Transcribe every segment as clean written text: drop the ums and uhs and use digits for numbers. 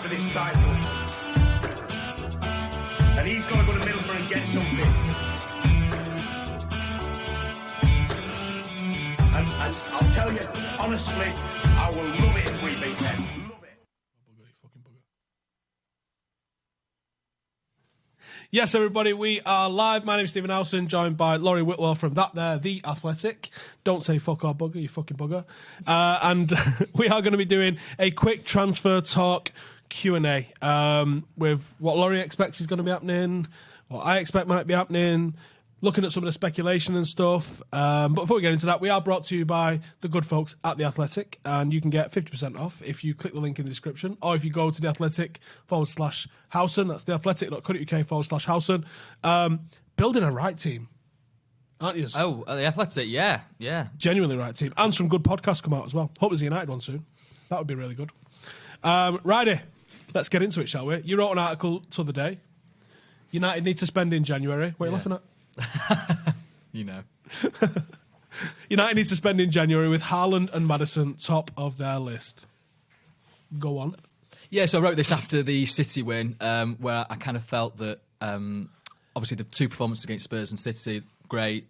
for this title. And he's got to go to Middlesbrough and get something. And I'll tell you, honestly, I will love it if we beat them. Love it. Yes, everybody, we are live. My name is Stephen Howson, joined by Laurie Whitwell from The Athletic. Don't say fuck or bugger, you fucking bugger. And we are going to be doing a quick transfer talk Q&A with what Laurie expects is going to be happening, what I expect might be happening, looking at some of the speculation and stuff. But before we get into that, we are brought to you by the good folks at The Athletic, and you can get 50% off if you click the link in the description, or if you go to The Athletic/Howson, that's theathletic.co.uk/Howson. Building a right team, aren't you? Oh, The Athletic, yeah. Genuinely right team. And some good podcasts come out as well. Hope there's a United one soon. That would be really good. Righty, let's get into it, shall we? You wrote an article the other day. United need to spend in January. What are you laughing at? You know. United needs to spend in January with Haaland and Maddison top of their list. Go on. Yeah, so I wrote this after the City win, where I kind of felt that obviously the two performances against Spurs and City, great.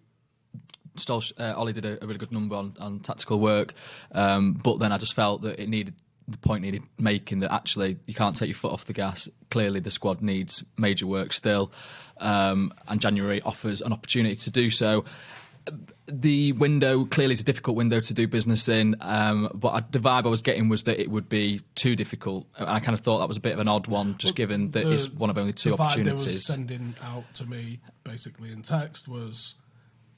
Ollie did a really good number on tactical work, but then I just felt that the point needed making, that actually you can't take your foot off the gas. Clearly the squad needs major work still, and January offers an opportunity to do so. The window clearly is a difficult window to do business in, but the vibe I was getting was that it would be too difficult, and I kind of thought that was a bit of an odd one, just given that it's one of only two opportunities. The vibe they were sending out to me basically in text was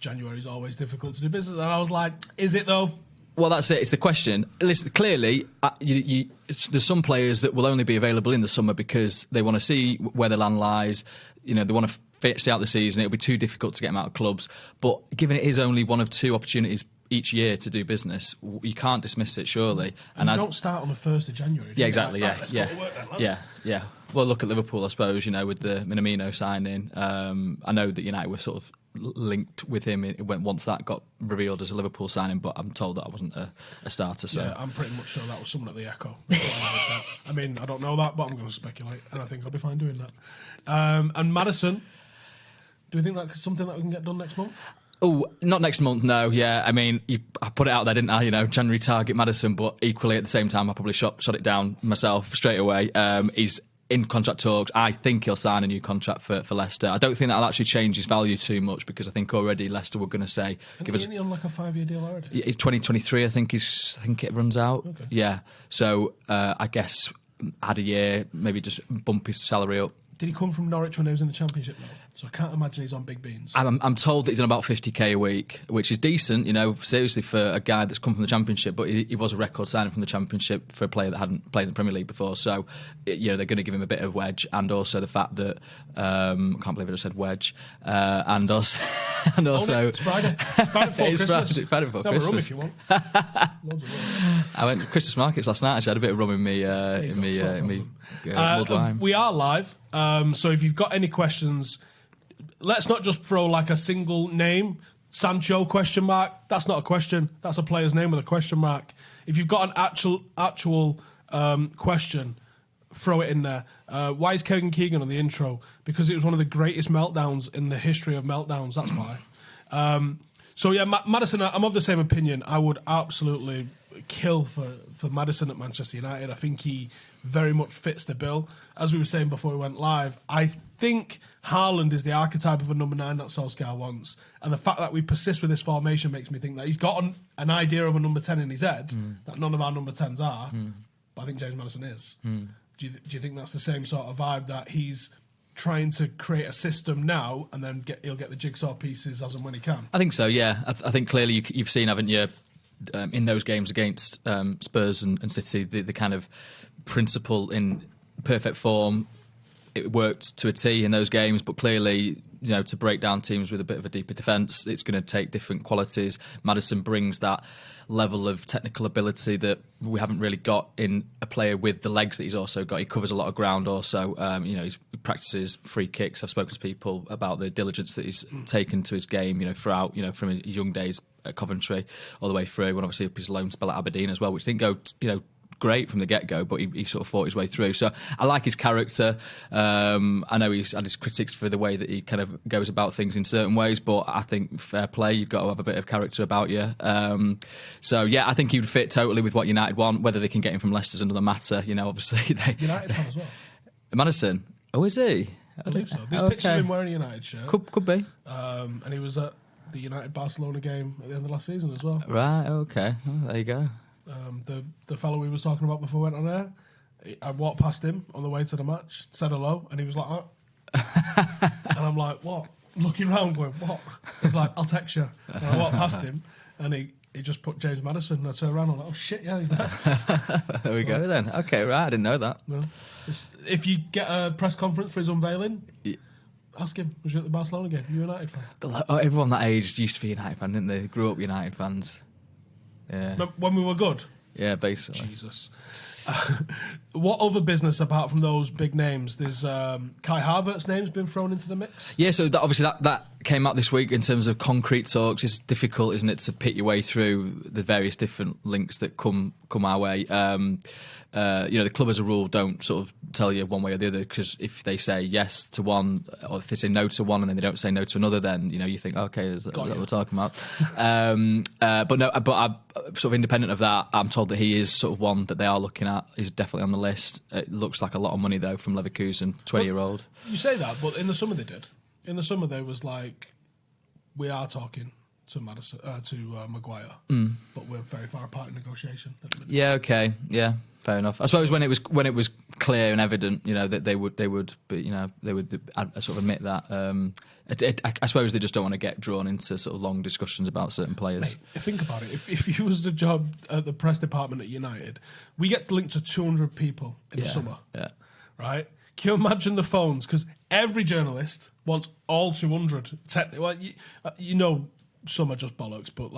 January's always difficult to do business, and I was like, is it though? Well, that's it. It's the question. Listen, clearly, there's some players that will only be available in the summer because they want to see where the land lies. You know, they want to see out the season. It'll be too difficult to get them out of clubs. But given it is only one of two opportunities each year to do business, you can't dismiss it, surely. And you don't start on the 1st of January. Yeah, exactly. Like, let's go to work then, lads. Yeah. Well, look at Liverpool, I suppose. You know, with the Minamino signing. I know that United were sort of linked with him once that got revealed as a Liverpool signing, but I'm told that wasn't a starter. So yeah, I'm pretty much sure that was someone at the Echo. I mean, I don't know that, but I'm going to speculate, and I think I'll be fine doing that. And Maddison, do we think that's something that we can get done next month? Oh, not next month, no. Yeah, I mean, I put it out there, didn't I? You know, January target Maddison, but equally at the same time, I probably shot it down myself straight away. He's in contract talks. I think he'll sign a new contract for Leicester. I don't think that'll actually change his value too much, because I think already Leicester were going to say, isn't he on like a 5-year deal already? It's 2023, I think it runs out. Okay. Yeah. So I guess add a year, maybe just bump his salary up. Did he come from Norwich when he was in the Championship now? So I can't imagine he's on big beans. I'm told that he's on about 50k a week, which is decent, you know, seriously, for a guy that's come from the Championship. But he was a record signing from the Championship for a player that hadn't played in the Premier League before. So, you know, they're going to give him a bit of wedge, and also the fact that I can't believe I just said wedge, and also it's Friday. Friday before Christmas. Friday before Have Christmas. a rum if you want. I went to Christmas markets last night. Actually, I had a bit of rum in me mulled wine. We are live, so if you've got any questions, let's not just throw like a single name. Sancho ? That's not a question. That's a player's name with a question mark. If you've got an actual question, throw it in there. Why is Kevin Keegan on the intro? Because it was one of the greatest meltdowns in the history of meltdowns. That's why. So yeah, Maddison, I'm of the same opinion. I would absolutely kill for Maddison at Manchester United. I think he very much fits the bill. As we were saying before we went live, I think Haaland is the archetype of a number 9 that Solskjaer wants. And the fact that we persist with this formation makes me think that he's got an idea of a number 10 in his head that none of our number 10s are. But I think James Maddison is. Do you think that's the same sort of vibe, that he's trying to create a system now and then he'll get the jigsaw pieces as and when he can? I think so, yeah. I think clearly you've seen, haven't you, in those games against Spurs and City, the kind of principle in perfect form, it worked to a T in those games, but clearly, you know, to break down teams with a bit of a deeper defence, it's going to take different qualities. Maddison brings that level of technical ability that we haven't really got in a player with the legs that he's also got. He covers a lot of ground also. You know, he practices free kicks. I've spoken to people about the diligence that he's taken to his game, you know, throughout, you know, from his young days at Coventry all the way through, and obviously up his loan spell at Aberdeen as well, which didn't go, you know, great from the get-go, but he sort of fought his way through. So I like his character. I know he's had his critics for the way that he kind of goes about things in certain ways, but I think fair play, you've got to have a bit of character about you. So yeah, I think he would fit totally with what United want. Whether they can get him from Leicester's another matter. Obviously United fan as well. Madison. Oh, is he? I believe so. There's pictures of him wearing a United shirt. Could be. And he was at the United-Barcelona game at the end of last season as well. Right, okay. Well, there you go. The fellow we was talking about before we went on air, I walked past him on the way to the match, said hello, and he was like, that. And I'm like, what? Looking around going, what? He's like, I'll text you. And I walked past him, and he just put James Maddison, and I turned around and I'm like, oh shit, yeah, he's there. There we go then. Okay, right, I didn't know that. Well, if you get a press conference for his unveiling, ask him, was you at the Barcelona game? You a United fan? Everyone that age used to be a United fan, didn't they? Grew up United fans. Yeah. When we were good? Yeah, basically. Jesus. What other business apart from those big names? There's Kai Havertz's name's been thrown into the mix. Yeah, so obviously that came out this week in terms of concrete talks. It's difficult, isn't it, to pick your way through the various different links that come our way. The club as a rule don't sort of tell you one way or the other, because if they say yes to one or if they say no to one and then they don't say no to another, then you think, okay, is that what we're talking about? But I'm sort of independent of that. I'm told that he is sort of one that they are looking at. He's definitely on the list. It looks like a lot of money though from Leverkusen, 20-year-old. You say that, but in the summer they did. In the summer they was like, we are talking to Maguire, but we're very far apart in negotiation at the minute. Yeah, okay, yeah, fair enough. I suppose when it was clear and evident, that they would sort of admit that. I suppose they just don't want to get drawn into sort of long discussions about certain players. Mate, think about it. If you was the job at the press department at United, we get linked to 200 people in the summer. Yeah. Right? Can you imagine the phones? Because every journalist wants all 200. Well, some are just bollocks, but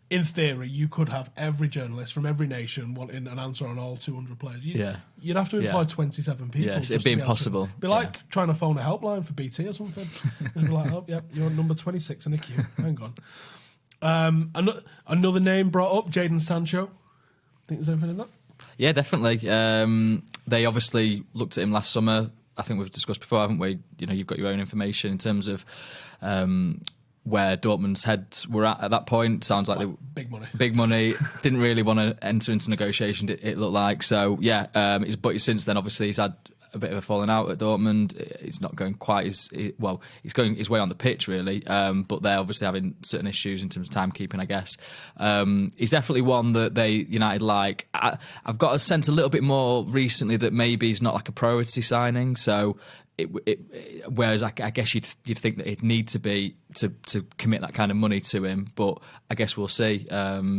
in theory, you could have every journalist from every nation wanting an answer on all 200 players. You'd have to employ 27 people. Yeah, it'd be impossible. It'd be like trying to phone a helpline for BT or something. It'd be like, oh, yep, you're number 26 in the queue. Hang on. Another name brought up, Jadon Sancho. Think there's anything in that? Yeah, definitely. They obviously looked at him last summer. I think we've discussed before, haven't we? You've got your own information in terms of where Dortmund's heads were at that point. Sounds like they big money. Didn't really want to enter into negotiation. It looked like so. Yeah, but since then, obviously, he's had a bit of a falling out at Dortmund. It's not going quite as well. He's going his way on the pitch, really. But they're obviously having certain issues in terms of timekeeping, I guess. He's definitely one that United like. I've got a sense a little bit more recently that maybe he's not like a priority signing. So. Whereas I guess you'd think that it'd need to be to commit that kind of money to him, but I guess we'll see.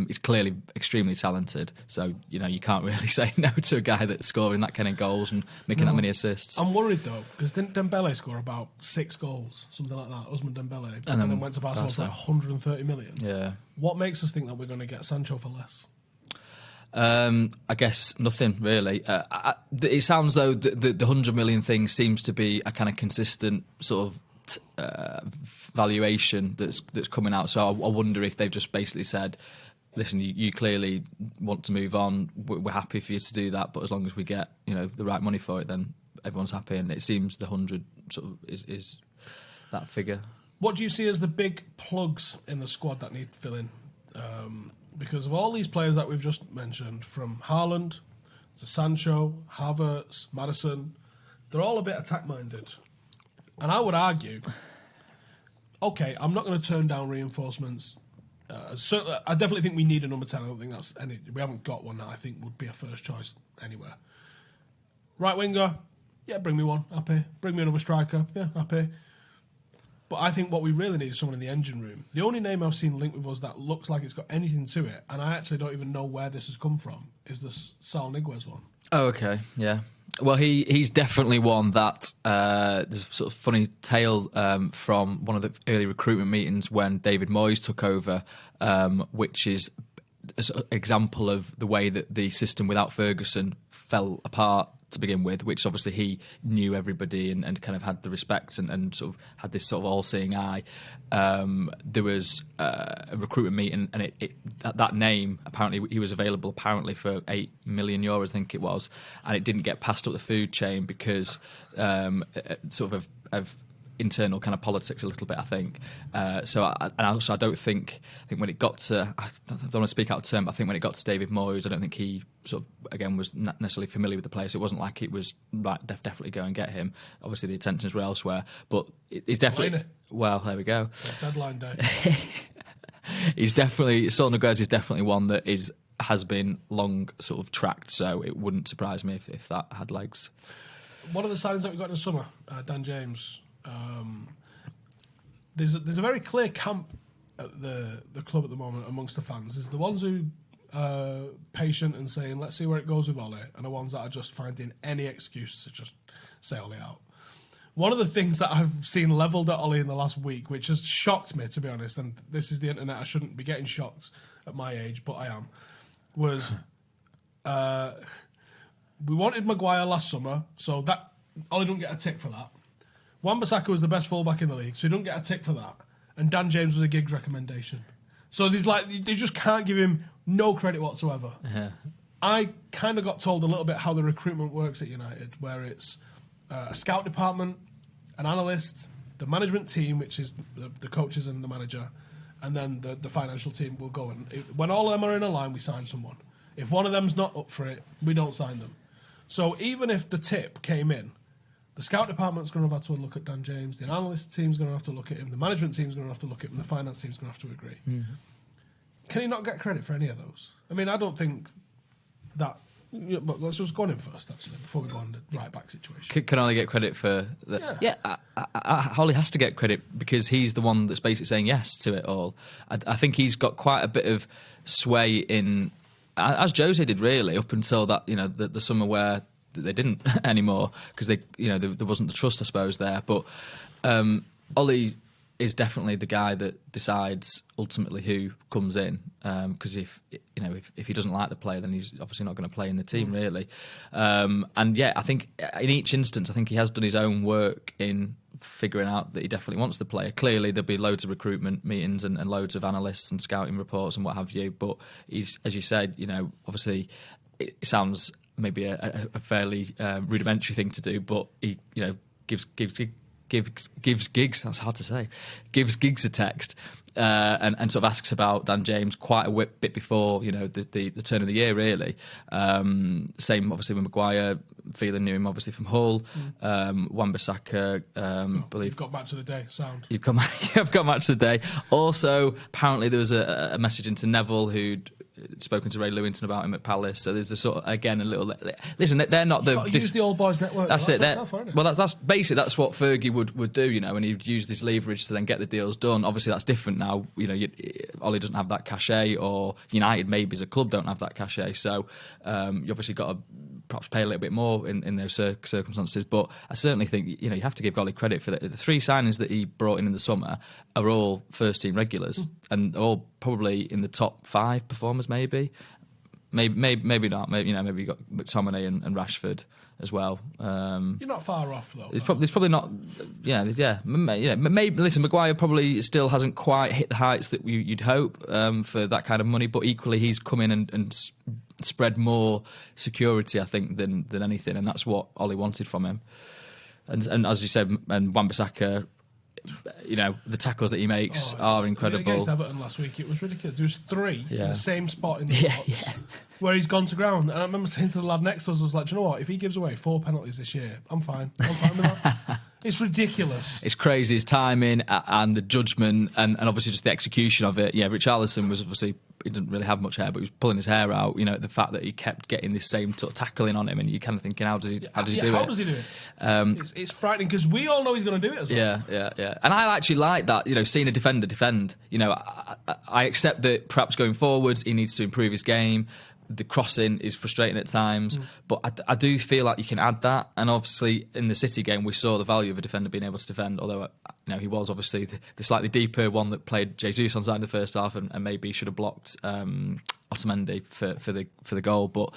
He's clearly extremely talented, so you can't really say no to a guy that's scoring that kind of goals and making that many assists. I'm worried though, because didn't Dembele score about 6 goals, something like that? Usman Dembele, and then went to Barcelona for 130 million. Yeah. What makes us think that we're going to get Sancho for less? I guess nothing really. It sounds though the 100 million thing seems to be a kind of consistent sort of valuation that's coming out. So I wonder if they've just basically said, "Listen, you clearly want to move on. We're happy for you to do that, but as long as we get the right money for it, then everyone's happy." And it seems the 100 sort of is that figure. What do you see as the big plugs in the squad that need filling? Because of all these players that we've just mentioned, from Haaland to Sancho, Havertz, Maddison, they're all a bit attack-minded. And I would argue, okay, I'm not going to turn down reinforcements. Certainly, I definitely think we need a number 10. I don't think we haven't got one that I think would be a first choice anywhere. Right winger, yeah, bring me one, happy. Bring me another striker, yeah, happy. But I think what we really need is someone in the engine room. The only name I've seen linked with us that looks like it's got anything to it, and I actually don't even know where this has come from, is this Saul Niguez one. Oh, okay, yeah. Well, he's definitely one that there's a sort of funny tale from one of the early recruitment meetings when David Moyes took over, which is an example of the way that the system without Ferguson fell apart to begin with, which obviously he knew everybody and kind of had the respect and sort of had this sort of all-seeing eye. There was a recruitment meeting, and that name, apparently he was available apparently for €8 million, I think it was, and it didn't get passed up the food chain because sort of internal kind of politics a little bit, I think. I don't think when it got to, I don't want to speak out of turn, but I think when it got to David Moyes, I don't think he sort of, again, was not necessarily familiar with the player, so it wasn't like it was right, definitely go and get him. Obviously the attentions were elsewhere, but it's definitely, well, there we go. Deadline day. He's definitely, Saul Niguez is definitely one that has been long sort of tracked, so it wouldn't surprise me if that had legs. One of the signings that we got in the summer, Dan James. There's a very clear camp at the club at the moment amongst the fans. There's the ones who are patient and saying, let's see where it goes with Ollie, and the ones that are just finding any excuse to just say Ollie out. One of the things that I've seen levelled at Ollie in the last week, which has shocked me, to be honest, and this is the internet, I shouldn't be getting shocked at my age, but I am, was we wanted Maguire last summer, so that Ollie didn't get a tick for that. Wan-Bissaka was the best fullback in the league, so he didn't get a tick for that. And Dan James was a Giggs recommendation. So they just can't give him no credit whatsoever. Uh-huh. I kind of got told a little bit how the recruitment works at United, where it's a scout department, an analyst, the management team, which is the coaches and the manager, and then the financial team will go. And when all of them are in a line, we sign someone. If one of them's not up for it, we don't sign them. So even if the tip came in, the scout department's going to have to look at Dan James, the analyst team's going to have to look at him, the management team's going to have to look at him, the finance team's going to have to agree. Mm-hmm. Can he not get credit for any of those? I mean, I don't think that... But let's just go on in first, actually, before we go on the right-back situation. Can Ollie get credit for... Ollie has to get credit because he's the one that's basically saying yes to it all. I think he's got quite a bit of sway in... As Jose did, really, up until that, the summer where... they didn't anymore because there wasn't the trust, I suppose, there. But Ollie is definitely the guy that decides ultimately who comes in. Because if he doesn't like the player, then he's obviously not going to play in the team, really. I think in each instance, I think he has done his own work in figuring out that he definitely wants the player. Clearly, there'll be loads of recruitment meetings and loads of analysts and scouting reports and what have you. But he's, as you said, obviously it sounds maybe a fairly rudimentary thing to do, but he, gives Giggs, that's hard to say, gives Giggs a text and sort of asks about Dan James quite a bit before, the turn of the year, really. Same, obviously, with Maguire. Phelan knew him, obviously, from Hull. Wan-Bissaka, believe... You've got match of the day, sound. You've got match of the day. Also, apparently, there was a message into Neville who'd spoken to Ray Lewington about him at Palace, so there's a sort of, again, a little... Listen, they're not the... Use the old boys network. That's it. Tough, well, that's basically, that's what Fergie would do, and he'd use this leverage to then get the deals done. Obviously, that's different now. Ollie doesn't have that cachet, or United, maybe as a club, don't have that cachet, so you obviously got to perhaps pay a little bit more in those circumstances, but I certainly think, you have to give Ollie credit for the three signings that he brought in the summer are all first-team regulars, and all probably in the top 5 performers, maybe not. Maybe you got McTominay and Rashford as well. You're not far off, though. There's probably not. Maybe. Listen, Maguire probably still hasn't quite hit the heights that you'd hope for that kind of money, but equally he's come in and spread more security, I think, than anything, and that's what Ollie wanted from him. And as you said, and Wan-Bissaka, the tackles that he makes are incredible. Against Everton last week, it was ridiculous. There was 3 in the same spot in the box where he's gone to ground. And I remember saying to the lad next to us, I was like, do you know what? If he gives away 4 penalties this year, I'm fine. With that. It's ridiculous. It's crazy, his timing and the judgment and obviously just the execution of it. Yeah, Richarlison was obviously... He didn't really have much hair, but he was pulling his hair out. The fact that he kept getting this same sort of tackling on him, and you're kind of thinking, how does he do it? How does he do it? It's frightening because we all know he's going to do it as well. Yeah. And I actually like that. Seeing a defender defend. I accept that perhaps going forwards he needs to improve his game. The crossing is frustrating at times, but I do feel like you can add that. And obviously, in the City game, we saw the value of a defender being able to defend. Although he was obviously the slightly deeper one that played Jesus on side in the first half, and maybe should have blocked Otamendi for the goal. But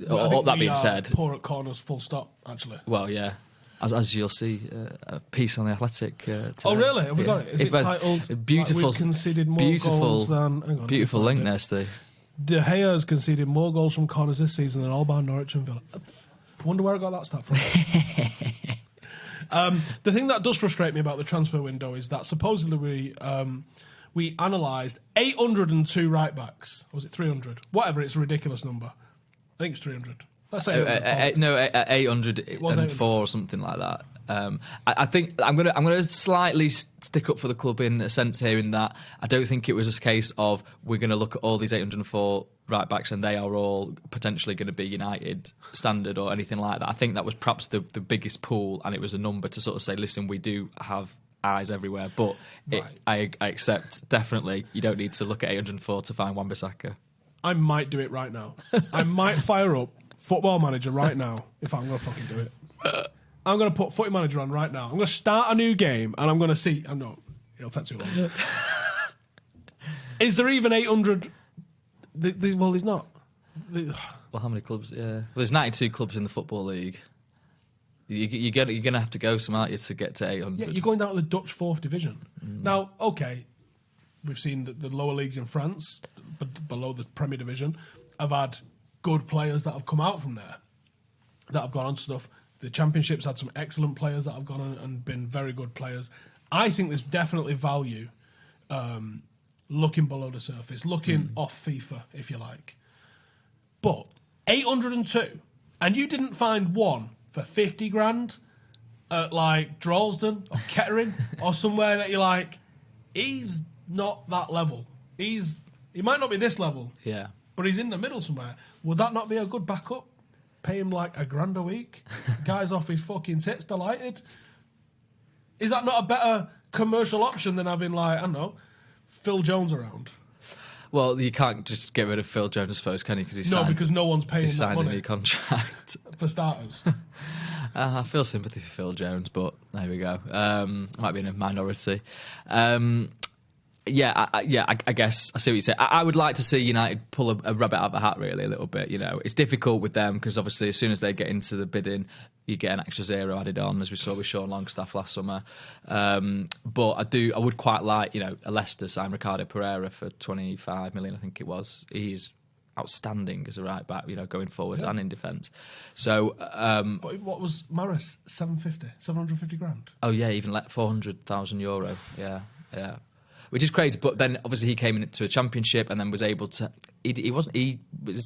Well, I all think that we being are said, poor at corners, full stop. Actually, well, yeah. As you'll see, a piece on the Athletic. Today. oh really? Have we got it? Is it titled? Beautiful, Like, we've conceded more goals than. Hang on, beautiful link there, Steve. De Gea has conceded more goals from corners this season than all by Norwich and Villa. I wonder where I got that stat from. The thing that does frustrate me about the transfer window is that supposedly we analysed 802 right backs. Or was it 300? Whatever, it's a ridiculous number. I think it's 300. Let's say 804 or something like that. I think I'm gonna slightly stick up for the club in a sense here, in that I don't think it was a case of we're going to look at all these 804 right backs and they are all potentially going to be United standard or anything like that. I think that was perhaps the biggest pool, and it was a number to sort of say, listen, we do have eyes everywhere, but I accept definitely you don't need to look at 804 to find Wan-Bissaka. I might do it right now. I might fire up Football Manager right now if I'm going to fucking do it. I'm going to put Footy Manager on right now. I'm going to start a new game and I'm going to see. I'm not. It'll take too long. Is there even 800? Well, there's not. Well, how many clubs? Yeah, well, there's 92 clubs in the Football League. You're going to have to go some, aren't you, to get to 800? Yeah, you're going down to the Dutch 4th Division. Now, okay, we've seen the lower leagues in France, but below the Premier Division, have had good players that have come out from there, that have gone on to stuff. The Championship's had some excellent players that have gone on and been very good players. I think there's definitely value looking below the surface, looking off FIFA, if you like. But 802, and you didn't find one for 50 grand at like Droylsden or Kettering or somewhere that you're like, he's not that level. He might not be this level, yeah, but he's in the middle somewhere. Would that not be a good backup? Pay him like $1,000 a week. Guy's off his fucking tits, delighted. Is that not a better commercial option than having, like, I don't know, Phil Jones around? Well, you can't just get rid of Phil Jones, I suppose, can you? Because no one's paying that money. A new contract. For starters. I feel sympathy for Phil Jones, but there we go. Might be in a minority. I guess I see what you say. I would like to see United pull a rabbit out of the hat, really, a little bit. You know, it's difficult with them because obviously as soon as they get into the bidding, you get an extra zero added on, as we saw with Sean Longstaff last summer. But I would quite like, a Leicester sign Ricardo Pereira for 25 million, I think it was. He's outstanding as a right back, going forwards and in defence. So, but what was Maris? 750 grand. Oh yeah, even like €400,000. Yeah. Which is crazy, but then obviously he came into a Championship and then was able to. He was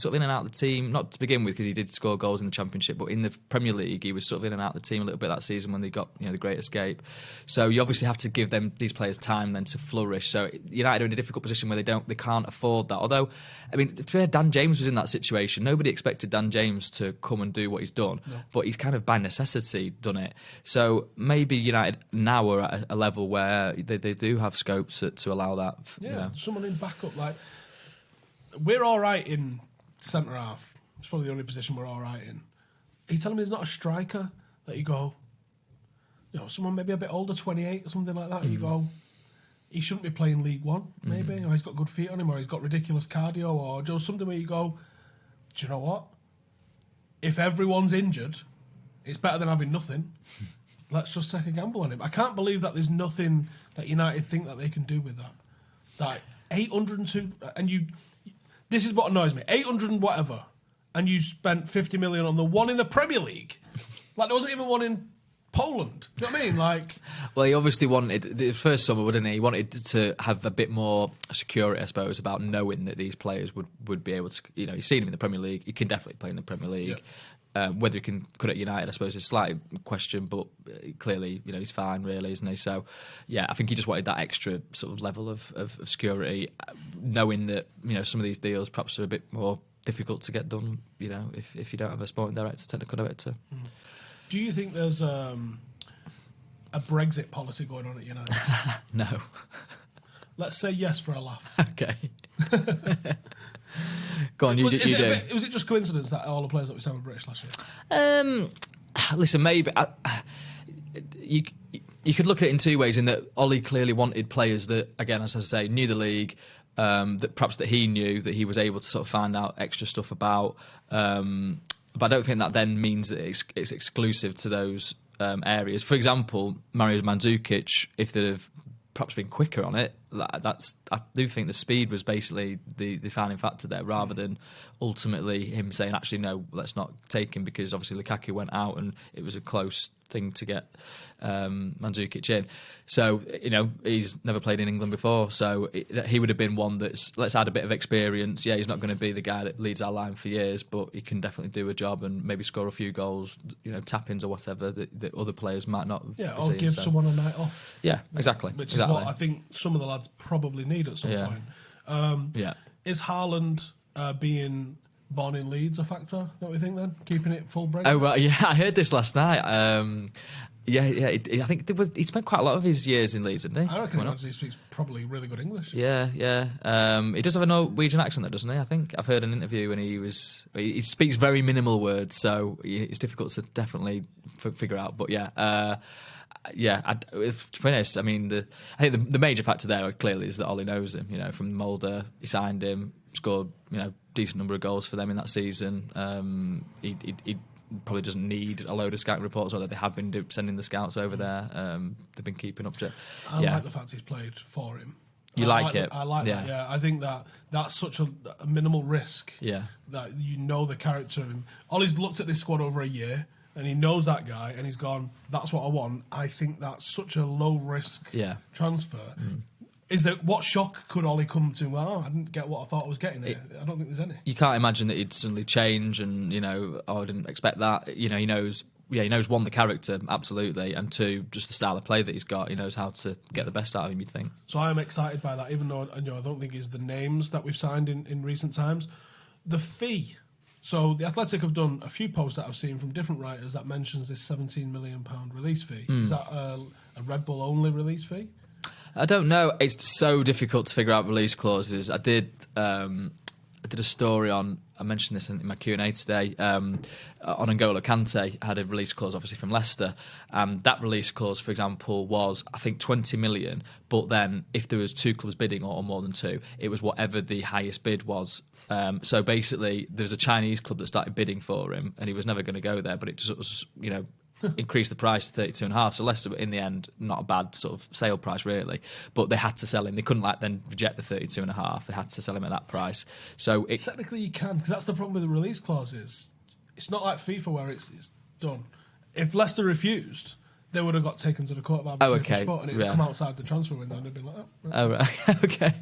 sort of in and out of the team, not to begin with because he did score goals in the Championship, but in the Premier League he was sort of in and out of the team a little bit that season when they got the Great Escape. So you obviously have to give these players time then to flourish. So United are in a difficult position where they can't afford that. Although, I mean, to be fair, Dan James was in that situation. Nobody expected Dan James to come and do what he's done, but he's kind of by necessity done it. So maybe United now are at a level where they do have scope to allow that. Yeah, someone in backup. Like, we're all right in centre half. It's probably the only position we're all right in. Are you telling me there's not a striker that you go, someone maybe a bit older, 28 or something like that, and you go, he shouldn't be playing League One, maybe, or he's got good feet on him, or he's got ridiculous cardio, or just something where you go, do you know what? If everyone's injured, it's better than having nothing. Let's just take a gamble on him. I can't believe that there's nothing that United think that they can do with that. Like 802, and this is what annoys me. 800 and whatever, and you spent 50 million on the one in the Premier League. Like there wasn't even one in Poland. Do you know what I mean? Like, well, he obviously wanted the first summer, wouldn't he? He wanted to have a bit more security, I suppose, about knowing that these players would be able to. You've seen him in the Premier League. He can definitely play in the Premier League. Yeah. Whether he can cut at United, I suppose, is a slight question, but clearly, he's fine, really, isn't he? So, yeah, I think he just wanted that extra sort of level of security, knowing that, some of these deals perhaps are a bit more difficult to get done, if you don't have a sporting director, technical director. Do you think there's a Brexit policy going on at United? No. Let's say yes for a laugh. Okay. Go on, you do. Was it just coincidence that all the players that we signed were British last year? Listen, maybe you could look at it in two ways. In that Ollie clearly wanted players that, again, as I say, knew the league, that he knew, that he was able to sort of find out extra stuff about. But I don't think that then means that it's exclusive to those areas. For example, Mario Mandzukic, if they'd have perhaps been quicker on it, I do think the speed was basically the defining factor there, rather than ultimately him saying, actually, no, let's not take him, because obviously Lukaku went out and it was a close thing to get Mandzukic in. So, he's never played in England before, so he would have been one that's, let's add a bit of experience. Yeah, he's not going to be the guy that leads our line for years, but he can definitely do a job and maybe score a few goals, tap-ins or whatever that other players might not. Yeah, or give someone a night off. Yeah, exactly. Which is what I think some of the lads probably need at some point. Is Haaland being born in Leeds a factor, don't we think, then? Keeping it full bred? Oh, well, yeah, I heard this last night. I think he spent quite a lot of his years in Leeds, didn't he? I reckon he speaks probably really good English. Yeah. He does have a Norwegian accent, though, doesn't he? I think I've heard an interview when he speaks very minimal words, so it's difficult to definitely figure out. But to be honest, I mean, I think the major factor there clearly is that Ollie knows him. From Mulder, he signed him, scored decent number of goals for them in that season. He probably doesn't need a load of scouting reports, although they have been sending the scouts over there. They've been keeping up to it. I like the fact he's played for him. You like it? I like that, yeah. I think that's such a minimal risk. Yeah. That the character of him. Ollie's looked at this squad over a year, and he knows that guy, and he's gone, that's what I want. I think that's such a low-risk transfer. What shock could Ollie come to? Well, I didn't get what I thought I was getting here. I don't think there's any. You can't imagine that he'd suddenly change and, I didn't expect that. He knows, one, the character, absolutely, and two, just the style of play that he's got. He knows how to get the best out of him, you'd think. So I am excited by that, even though I don't think it's the names that we've signed in recent times. The fee. So the Athletic have done a few posts that I've seen from different writers that mentions this £17 million release fee. Is that a Red Bull only release fee? I don't know. It's so difficult to figure out release clauses. I did a story on. I mentioned this in my Q&A today. On N'Golo Kante had a release clause, obviously from Leicester, and that release clause, for example, was I think 20 million. But then, if there was two clubs bidding or more than two, it was whatever the highest bid was. So basically, there was a Chinese club that started bidding for him, and he was never going to go there. But it just was, increased the price to 32.5. So Leicester, in the end, not a bad sort of sale price really, but they had to sell him. They couldn't then reject the 32.5. They had to sell him at that price. So technically you can, because that's the problem with the release clauses. It's not like FIFA where it's done. If Leicester refused, they would have got taken to the court of arbitration for sport, and it would come outside the transfer window, and they'd been like, oh right, okay.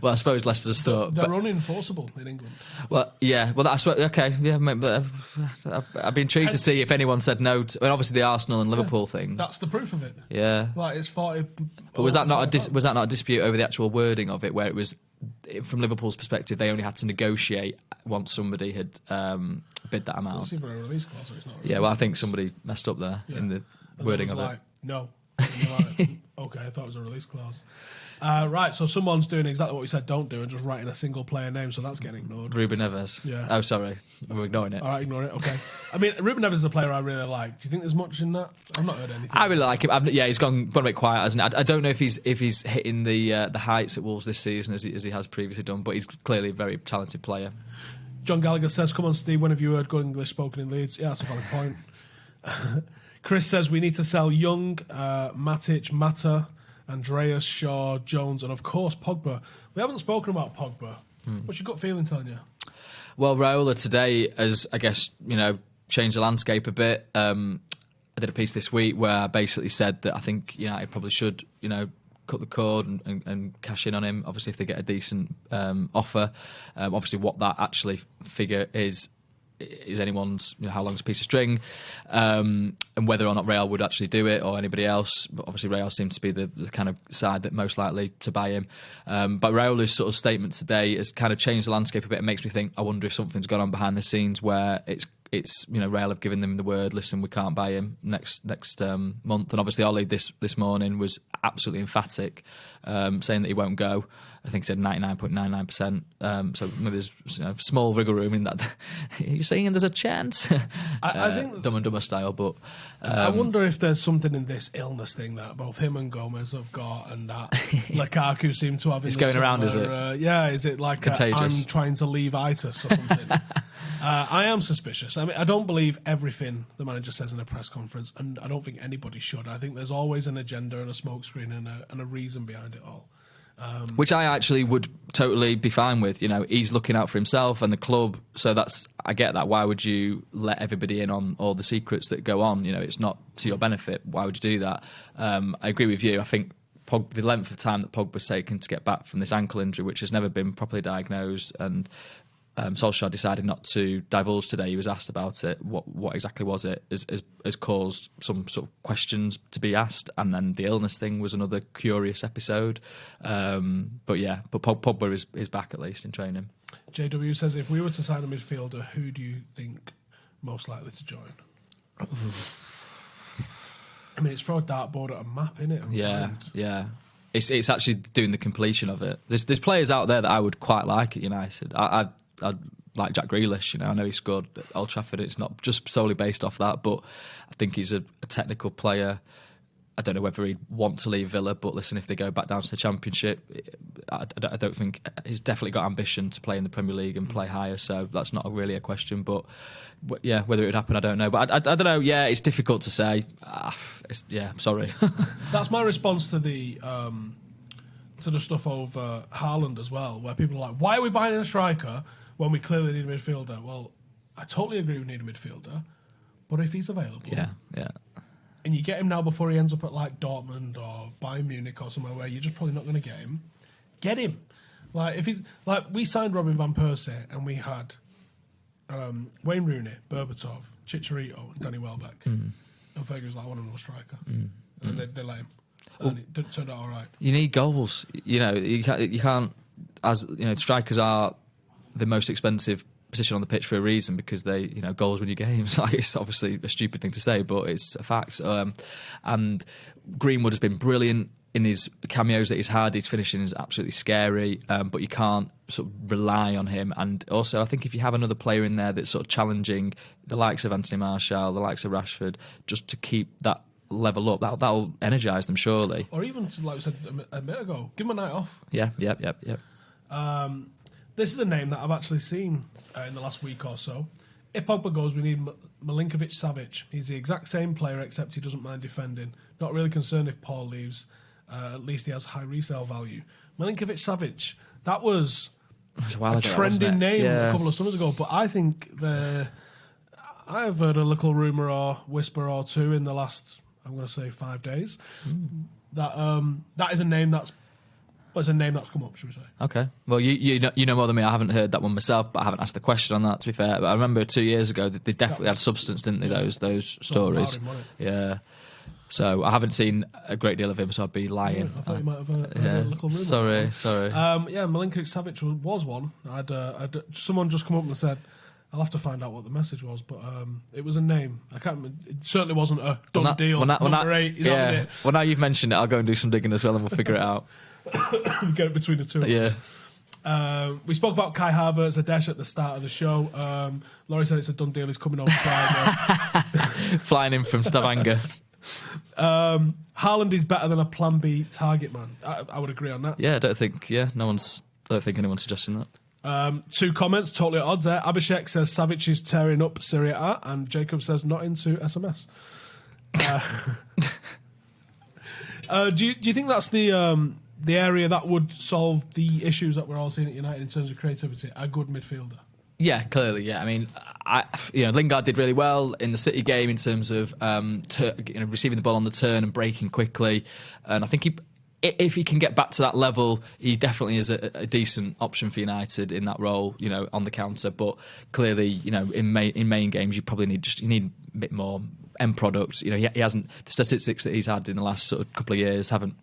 Well, I suppose Leicester's thought they're unenforceable in England. Well, yeah. Well, that's okay. Yeah, but I'd be intrigued to see if anyone said no. Obviously, the Arsenal and Liverpool thing. That's the proof of it. Yeah. Like it's 40. But was that not a dispute over the actual wording of it, where it was, from Liverpool's perspective, they only had to negotiate once somebody had bid that amount? It's either a release clause or it's not. Yeah. Well, I think somebody messed up there in the wording of it. No. Okay, I thought it was a release clause. Right, so someone's doing exactly what we said don't do and just writing a single player name, so that's getting ignored. Ruben Neves. Yeah. Oh, sorry. We're ignoring it. All right, ignore it. Okay. I mean, Ruben Neves is a player I really like. Do you think there's much in that? I've not heard anything. I really like him. He's gone a bit quiet, hasn't he? I don't know if he's hitting the heights at Wolves this season as he has previously done, but he's clearly a very talented player. John Gallagher says, come on, Steve, when have you heard good English spoken in Leeds? Yeah, that's a valid point. Chris says we need to sell Young, Matic, Mata, Andreas, Shaw, Jones, and of course Pogba. We haven't spoken about Pogba. What's your gut feeling telling you? Well, Raiola today has, I guess, changed the landscape a bit. I did a piece this week where I basically said that I think United probably should, cut the cord and cash in on him. Obviously, if they get a decent offer. Obviously, what that actually figure is anyone's, how long's a piece of string, and whether or not Real would actually do it or anybody else. But obviously Real seems to be the kind of side that most likely to buy him. But Raiola's sort of statement today has kind of changed the landscape a bit and makes me think, I wonder if something's gone on behind the scenes where it's it's Real have given them the word. Listen, we can't buy him next month. And obviously, Ollie this morning was absolutely emphatic, saying that he won't go. I think he said 99.99%. So maybe there's small wriggle room in that. You're saying there's a chance. I think Dumb and Dumber style, but I wonder if there's something in this illness thing that both him and Gomez have got, and that Lukaku seem to have. It's going around, is it? Yeah, is it like contagious? I'm trying to leave itis or something? I am suspicious. I mean, I don't believe everything the manager says in a press conference, and I don't think anybody should. I think there's always an agenda and a smokescreen and a reason behind it all. Which I actually would totally be fine with. He's looking out for himself and the club, so I get that. Why would you let everybody in on all the secrets that go on? It's not to your benefit. Why would you do that? I agree with you. I think the length of time that Pogba's taken to get back from this ankle injury, which has never been properly diagnosed, and Solskjaer decided not to divulge today. He was asked about it. What exactly was it? Has caused some sort of questions to be asked, and then the illness thing was another curious episode. But Pogba is back at least in training. JW says, if we were to sign a midfielder, who do you think most likely to join? I mean, it's throw a dartboard at a map, innit? Yeah. It's actually doing the completion of it. There's players out there that I would quite like at United. I'd like Jack Grealish. I know he scored at Old Trafford. It's not just solely based off that, but I think he's a technical player. I don't know whether he'd want to leave Villa, but listen, if they go back down to the Championship, I don't think he's definitely got ambition to play in the Premier League and play higher. So that's not really a question. But yeah, whether it would happen, I don't know. But I don't know. Yeah, it's difficult to say. I'm sorry. That's my response to the stuff over Haaland as well, where people are like, "Why are we buying a striker when we clearly need a midfielder?" Well, I totally agree we need a midfielder, but if he's available, yeah. And you get him now before he ends up at like Dortmund or Bayern Munich or somewhere where you're just probably not going to get him. Like if he's like, we signed Robin van Persie and we had Wayne Rooney, Berbatov, Chicharito, and Danny Welbeck, and Fergie was like, I want another striker, and they let him, and it turned out all right. You need goals. You can't. As strikers are the most expensive position on the pitch for a reason, because they, goals win your games. Like, it's obviously a stupid thing to say, but it's a fact. And Greenwood has been brilliant in his cameos that he's had. His finishing is absolutely scary, but you can't sort of rely on him. And also, I think if you have another player in there that's sort of challenging the likes of Anthony Martial, the likes of Rashford, just to keep that level up, that'll energise them surely. Or even, like we said a minute ago, give him a night off. Yeah. This is a name that I've actually seen in the last week or so. If Pogba goes, we need Milinkovic-Savic. He's the exact same player, except he doesn't mind defending. Not really concerned if Paul leaves. At least he has high resale value. Milinkovic-Savic, that was a trending name a couple of summers ago, but I think I've heard a little rumour or whisper or two in the last, I'm going to say 5 days, that is a name that's come up, should we say? Okay. Well, you know more than me. I haven't heard that one myself, but I haven't asked the question on that, to be fair. But I remember 2 years ago that they definitely had substance, didn't they, those stories? Yeah. So I haven't seen a great deal of him, so I'd be lying. I thought you might have heard a little rumour. Sorry. Milinkovic-Savic was one. I'd someone just come up and said, I'll have to find out what the message was, but it was a name. I can't remember. It certainly wasn't a done deal. Number 8. Yeah. Well, now you've mentioned it, I'll go and do some digging as well, and we'll figure it out. We get it between the two of us. We spoke about Kai Havertz, Adesh at the start of the show. Laurie said it's a done deal. He's coming on Friday. Flying in from Stavanger. Haaland is better than a Plan B target man. I would agree on that. Yeah, I don't think anyone's suggesting that. 2 comments, totally at odds there. Abhishek says Savic is tearing up Serie A, and Jacob says not into SMS. Do you think that's the area that would solve the issues that we're all seeing at United in terms of creativity? A good midfielder. Yeah, clearly. Yeah, I mean, Lingard did really well in the City game in terms of receiving the ball on the turn and breaking quickly, and I think if he can get back to that level, he definitely is a decent option for United in that role, on the counter. But clearly, in main games, you probably need a bit more end product. He hasn't, the statistics that he's had in the last sort of couple of years haven't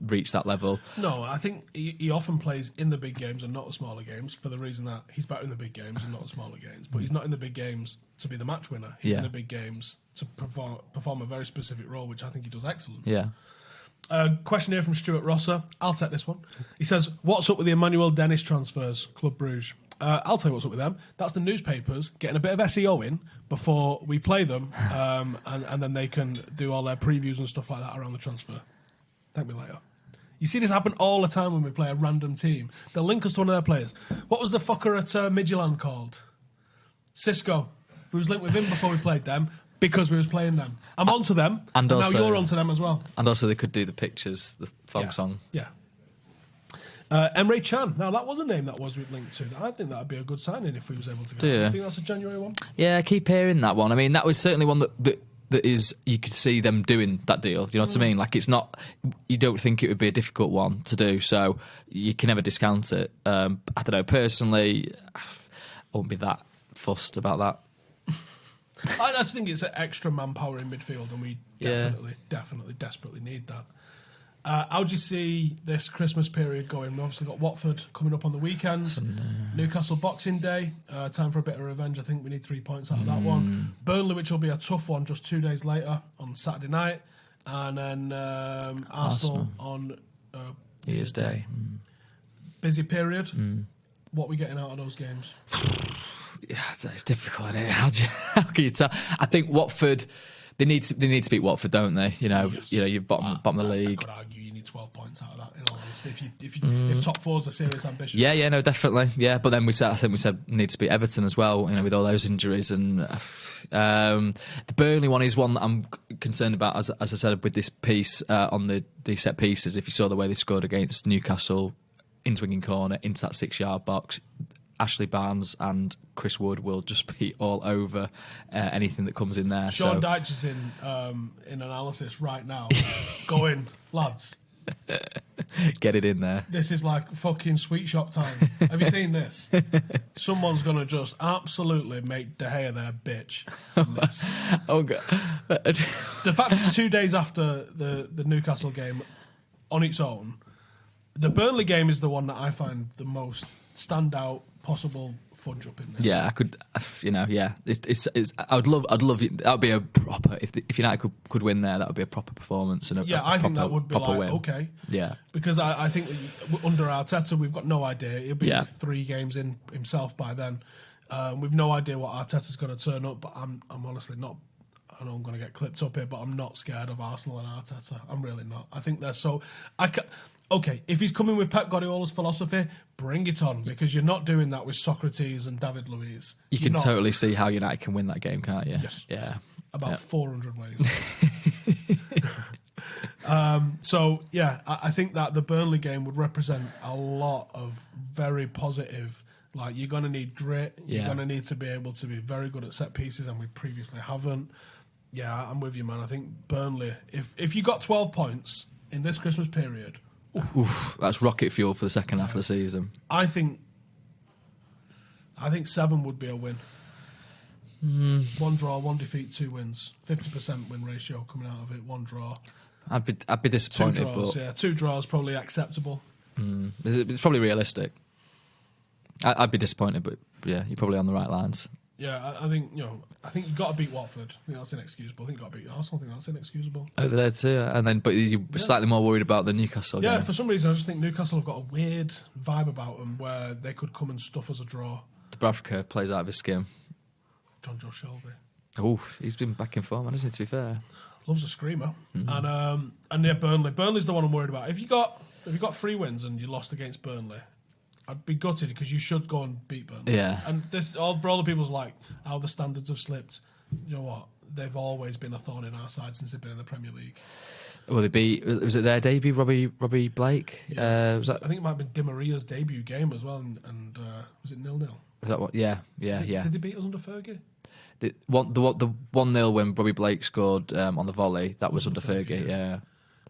reach that level. No, I think he often plays in the big games and not the smaller games for the reason that he's better in the big games and not the smaller games. But he's not in the big games to be the match winner. He's in the big games to perform a very specific role, which I think he does excellent. Yeah. Question here from Stuart Rosser. I'll take this one. He says, what's up with the Emmanuel Dennis transfers, Club Bruges? I'll tell you what's up with them. That's the newspapers getting a bit of SEO in before we play them, and then they can do all their previews and stuff like that around the transfer. Thank me later. You see this happen all the time when we play a random team. They'll link us to one of their players. What was the fucker at Midtjylland called? Cisco. We was linked with him before we played them because we was playing them. I'm onto them, and also, now you're onto them as well. And also they could do the pictures, the thong song. Yeah. Emre Can. Now, that was a name that was linked to. I think that would be a good signing if we was able to get it. I think that's a January one. Yeah, I keep hearing that one. I mean, that was certainly one that is, you could see them doing that deal. Do you know what I mean? Like, it's not, you don't think it would be a difficult one to do, so you can never discount it. I don't know, personally, I won't be that fussed about that. I just think it's an extra manpower in midfield, and we definitely, desperately need that. How do you see this Christmas period going? We've obviously got Watford coming up on the weekends. Newcastle Boxing Day. Time for a bit of revenge. I think we need 3 points out of that one. Burnley, which will be a tough one, just 2 days later on Saturday night. And then Arsenal on New Year's Day. Busy period. What are we getting out of those games? Yeah, it's difficult, isn't it? How can you tell? I think Watford... They need to beat Watford, don't they? You know, you're bottom of the league. I could argue you need 12 points out of that. In all honesty, if top four's a serious ambition. Yeah, no, definitely. Yeah, but then I think we said need to beat Everton as well. You know, with all those injuries, and the Burnley one is one that I'm concerned about. As I said with this piece on the set pieces, if you saw the way they scored against Newcastle, in swinging corner into that 6-yard box. Ashley Barnes and Chris Wood will just be all over anything that comes in there. Sean Dyche is in analysis right now, going, lads, get it in there. This is like fucking sweet shop time. Have you seen this? Someone's going to just absolutely make De Gea their bitch. Oh, God. The fact it's 2 days after the Newcastle game on its own, the Burnley game is the one that I find the most standout possible fudge up in this. Yeah, I could, it's I'd love it. That would be a proper, if United could win there, that would be a proper performance. And I think that would be like, win. Okay. Yeah. Because I think under Arteta, we've got no idea. He'll be 3 games in himself by then. We've no idea what Arteta's going to turn up, but I'm honestly not, I know I'm going to get clipped up here, but I'm not scared of Arsenal and Arteta. I'm really not. I think they're so... Okay, if he's coming with Pep Guardiola's philosophy, bring it on, because you're not doing that with Socrates and David Luiz. You can totally see how United can win that game, can't you? Yes. Yeah. About 400 ways. I think that the Burnley game would represent a lot of very positive... Like, you're going to need grit. You're going to need to be able to be very good at set pieces, and we previously haven't. Yeah, I'm with you, man. I think Burnley... If you got 12 points in this Christmas period... Oof, that's rocket fuel for the second half of the season. I think 7 would be a win. 1 draw, 1 defeat, 2 wins. 50% win ratio coming out of it. 1 draw. I'd be disappointed. 2 draws, but 2 draws probably acceptable. It's probably realistic. I'd be disappointed, but yeah, you're probably on the right lines. Yeah, I think you've got to beat Watford. I think that's inexcusable. I think you've got to beat Arsenal. I think that's inexcusable. Over there too, but you're slightly more worried about the Newcastle game. Yeah, for some reason I just think Newcastle have got a weird vibe about them where they could come and stuff us a draw. Dubravka plays out of his skin. John Joe Shelby. Oh, he's been back in form, hasn't he, to be fair? Loves a screamer. And Burnley. Burnley's the one I'm worried about. If you got 3 wins and you lost against Burnley, I'd be gutted because you should go and beat Burnley. Yeah. And this, for all the people's like, how the standards have slipped, you know what? They've always been a thorn in our side since they've been in the Premier League. Well, was it their debut, Robbie Blake? Yeah. I think it might have been Di Maria's debut game as well, and was it 0-0? Was that what? Yeah. Did they beat us under Fergie? The 1-0 when Robbie Blake scored on the volley, that was under Fergie, yeah.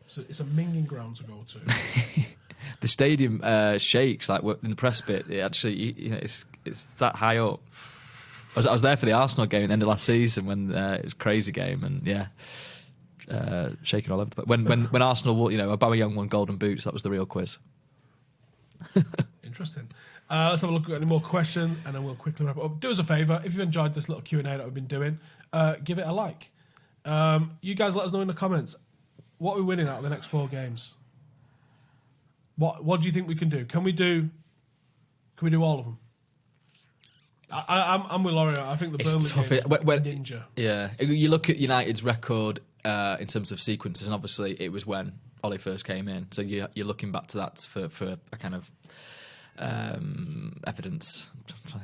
So it's a minging ground to go to. The stadium shakes like in the press bit. It actually, it's that high up. I was there for the Arsenal game at the end of last season when it was a crazy game, and yeah, shaking all over the place. When Arsenal, Aubameyang won Golden Boots, that was the real quiz. Interesting. Let's have a look at any more questions, and then we'll quickly wrap it up. Do us a favour, if you've enjoyed this little Q&A that we've been doing, give it a like. You guys let us know in the comments, what are we winning out of the next 4 games? What do you think we can do? Can we do all of them? I'm with Laurie. I think the Burnley game ninja. Yeah, you look at United's record in terms of sequences, and obviously it was when Ollie first came in. So you're looking back to that for a kind of evidence.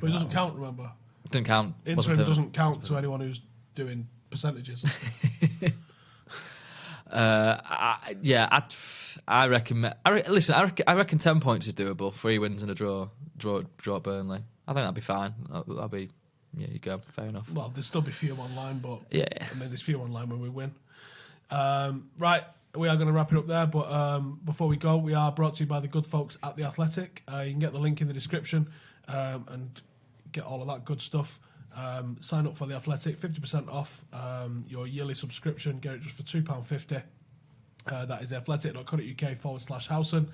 But it doesn't count, remember? It doesn't count. Interim doesn't count to anyone who's doing percentages. I reckon. I reckon 10 points is doable. 3 wins and a draw at Burnley. I think that'd be fine. That'll be, you go. Fair enough. Well, there'll still be few online, but yeah, I mean, there's few online when we win. Right, we are going to wrap it up there, but before we go, we are brought to you by the good folks at The Athletic. You can get the link in the description and get all of that good stuff. Sign up for The Athletic, 50% off your yearly subscription. Get it just for £2.50. That is theathletic.co.uk/Howson.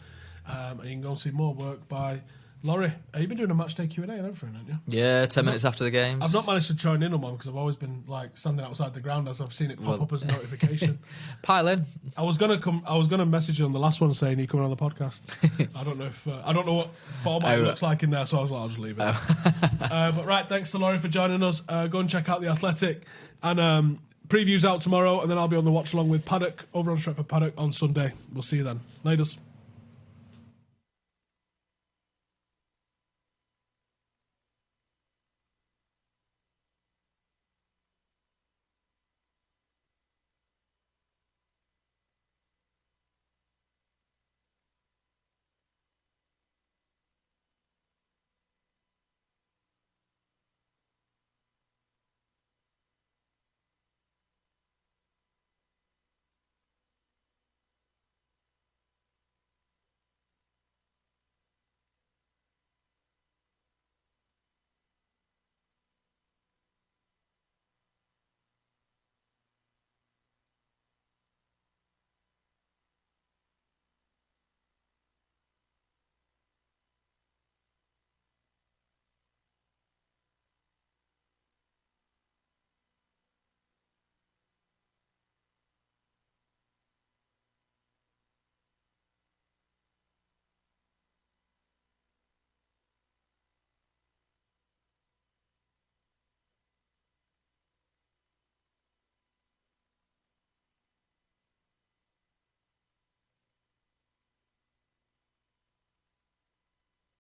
And you can go and see more work by Laurie. You've been doing a match day Q&A and everything, haven't you? Yeah, 10 minutes after the games. I've not managed to join in on one because I've always been like standing outside the ground as I've seen it pop up as a notification. Pile in. I was gonna message you on the last one saying you coming on the podcast. I don't know what format it looks like in there, so I was like, I'll just leave it. But right, thanks to Laurie for joining us. Go and check out The Athletic, and previews out tomorrow, and then I'll be on the watch along with Paddock over on Stretford Paddock on Sunday. We'll see you then. Laters.